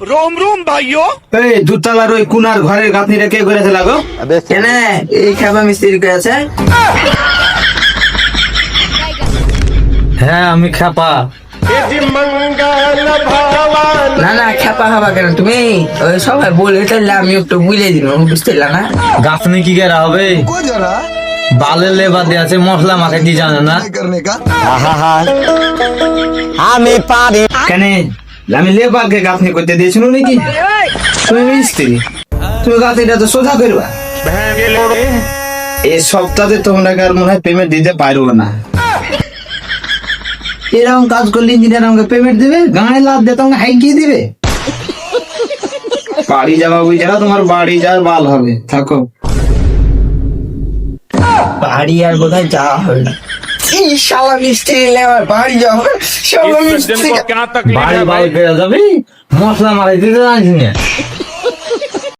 रोम रोम भाइयों। এই দুতলার ওই কুনার ঘরের গাঁথনিটা কে করেছে লাগো? কেন এই খাবা মিস্ত্রি করেছে? হ্যাঁ আমি খাপা। না না খেপা হবা কেন তুমি? ওই সবাই বলে তাহলে আমি একটু বুঝে দিব, বুঝতে পারলা না? গাঁথনি কি করা হবে? বালের লেবার দিয়ে আছে, মশলা মাখে কি জানে না? আমি পারি কেন আমি লেবারকে গাঁথনি করতে দিয়েছিল নাকি? তুমি মিস্ত্রি, তুমি গাঁথনিটা তো সোজা করবা। এই সপ্তাহে তোমরা আর মনে হয় পেমেন্ট দিতে পারবো না। এরকম কাজ করলে ইঞ্জিনিয়ার আমাকে পেমেন্ট দিবে, গাঁয়ে লাভ দিয়ে তোমাকে হাইকিয়ে দিবে। বাড়ি যাওয়া বুঝা, তোমার বাড়ি যাওয়ার বাল হবে, থাকো। বাড়ি আর বোধহয় যাওয়া হবে না। এই শালা মিস্ত্রি লেবার বাড়ি যাওয়া হবে, শালা মিস্ত্রি क्या तकलीफ বাড়ি है বাড়ি भाई? ফেরা যাবি, মশলা মারাই দিতে জানিস না।